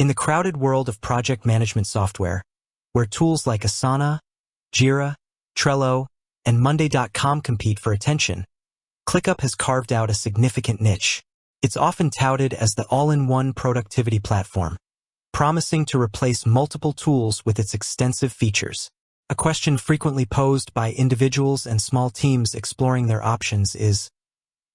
In the crowded world of project management software, where tools like Asana, Jira, Trello, and Monday.com compete for attention, ClickUp has carved out a significant niche. It's often touted as the all-in-one productivity platform, promising to replace multiple tools with its extensive features. A question frequently posed by individuals and small teams exploring their options is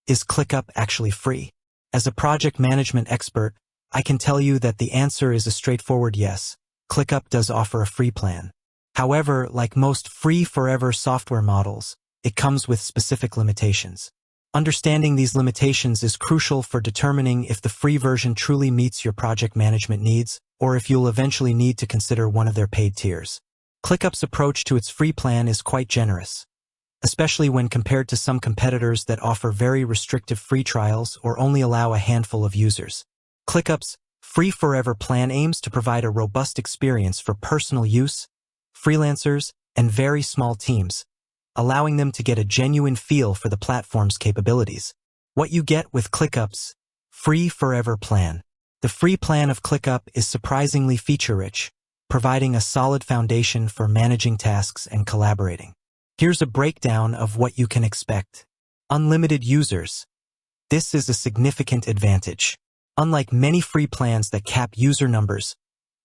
ClickUp actually free? As a project management expert, I can tell you that the answer is a straightforward yes. ClickUp does offer a free plan. However, like most free forever software models, it comes with specific limitations. Understanding these limitations is crucial for determining if the free version truly meets your project management needs, or if you'll eventually need to consider one of their paid tiers. ClickUp's approach to its free plan is quite generous, especially when compared to some competitors that offer very restrictive free trials or only allow a handful of users. ClickUp's free forever plan aims to provide a robust experience for personal use, freelancers, and very small teams, allowing them to get a genuine feel for the platform's capabilities. What you get with ClickUp's free forever plan. The free plan of ClickUp is surprisingly feature-rich, providing a solid foundation for managing tasks and collaborating. Here's a breakdown of what you can expect. Unlimited users. This is a significant advantage. Unlike many free plans that cap user numbers,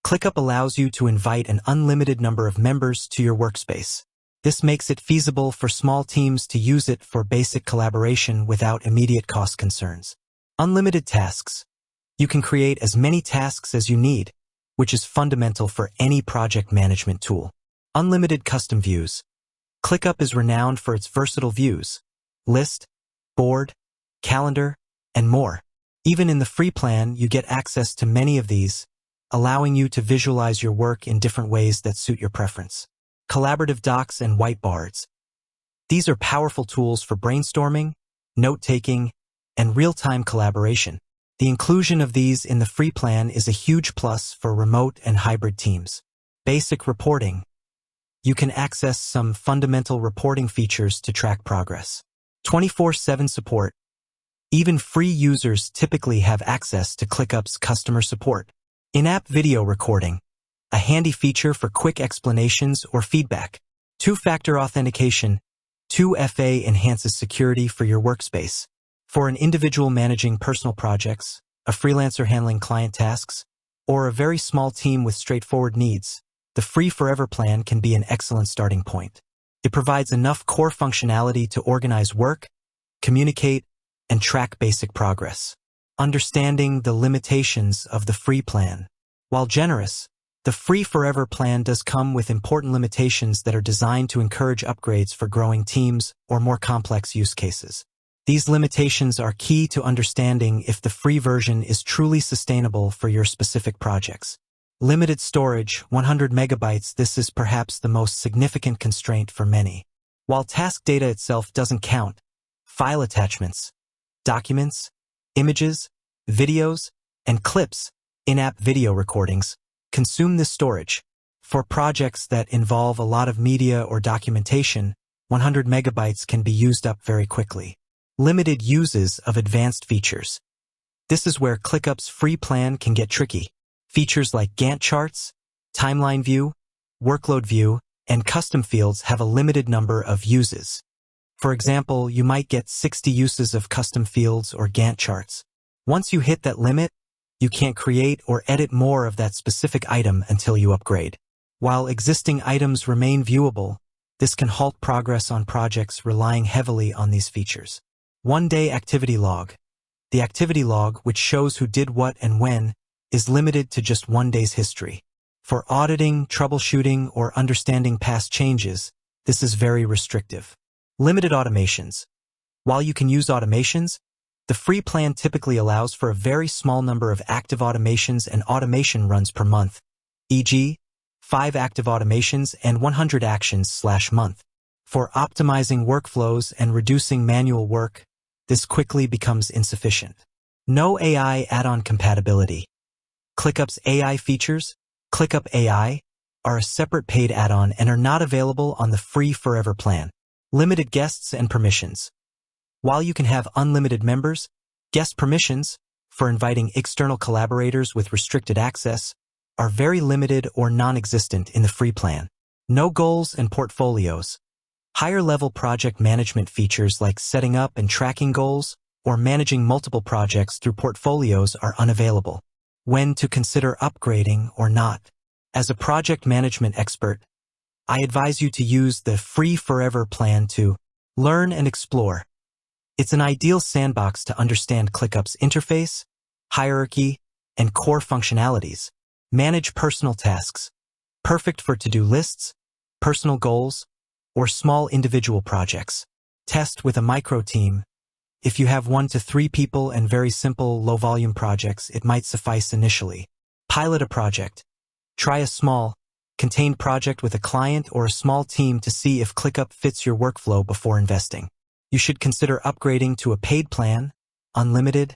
ClickUp allows you to invite an unlimited number of members to your workspace. This makes it feasible for small teams to use it for basic collaboration without immediate cost concerns. Unlimited tasks. You can create as many tasks as you need, which is fundamental for any project management tool. Unlimited custom views. ClickUp is renowned for its versatile views: list, board, calendar, and more. Even in the free plan, you get access to many of these, allowing you to visualize your work in different ways that suit your preference. Collaborative docs and whiteboards. These are powerful tools for brainstorming, note-taking, and real-time collaboration. The inclusion of these in the free plan is a huge plus for remote and hybrid teams. Basic reporting. You can access some fundamental reporting features to track progress. 24/7 support. Even free users typically have access to ClickUp's customer support. In-app video recording, a handy feature for quick explanations or feedback. Two-factor authentication, 2FA enhances security for your workspace. For an individual managing personal projects, a freelancer handling client tasks, or a very small team with straightforward needs, the free forever plan can be an excellent starting point. It provides enough core functionality to organize work, communicate, and track basic progress. Understanding the limitations of the free plan. While generous, the free forever plan does come with important limitations that are designed to encourage upgrades for growing teams or more complex use cases. These limitations are key to understanding if the free version is truly sustainable for your specific projects. Limited storage, 100 megabytes. This is perhaps the most significant constraint for many. While task data itself doesn't count, file attachments, documents, images, videos, and clips, in-app video recordings, consume this storage. For projects that involve a lot of media or documentation, 100 megabytes can be used up very quickly. Limited uses of advanced features. This is where ClickUp's free plan can get tricky. Features like Gantt charts, timeline view, workload view, and custom fields have a limited number of uses. For example, you might get 60 uses of custom fields or Gantt charts. Once you hit that limit, you can't create or edit more of that specific item until you upgrade. While existing items remain viewable, this can halt progress on projects relying heavily on these features. One-day activity log. The activity log, which shows who did what and when, is limited to just one day's history. For auditing, troubleshooting, or understanding past changes, this is very restrictive. Limited automations. While you can use automations, the free plan typically allows for a very small number of active automations and automation runs per month, e.g., 5 active automations and 100 actions/month. For optimizing workflows and reducing manual work, this quickly becomes insufficient. No AI add-on compatibility. ClickUp's AI features, ClickUp AI, are a separate paid add-on and are not available on the free forever plan. Limited guests and permissions. While you can have unlimited members, guest permissions, for inviting external collaborators with restricted access are very limited or non-existent in the free plan. No goals and portfolios. Higher-level project management features like setting up and tracking goals or managing multiple projects through portfolios are unavailable. When to consider upgrading or not. As a project management expert, I advise you to use the free forever plan to learn and explore. It's an ideal sandbox to understand ClickUp's interface, hierarchy, and core functionalities. Manage personal tasks. Perfect for to-do lists, personal goals, or small individual projects. Test with a micro team. If you have 1 to 3 people and very simple, low-volume projects, it might suffice initially. Pilot a project. Try a small, contained project with a client or a small team to see if ClickUp fits your workflow before investing. You should consider upgrading to a paid plan, unlimited,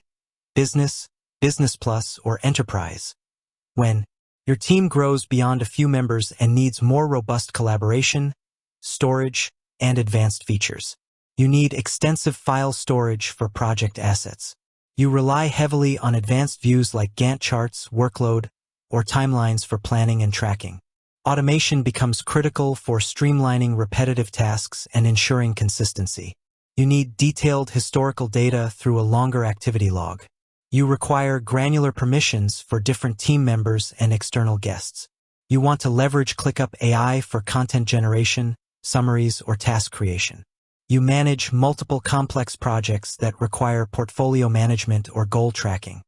business, business plus, or enterprise. When your team grows beyond a few members and needs more robust collaboration, storage, and advanced features. You need extensive file storage for project assets. You rely heavily on advanced views like Gantt charts, workload, or timelines for planning and tracking. Automation becomes critical for streamlining repetitive tasks and ensuring consistency. You need detailed historical data through a longer activity log. You require granular permissions for different team members and external guests. You want to leverage ClickUp AI for content generation, summaries, or task creation. You manage multiple complex projects that require portfolio management or goal tracking.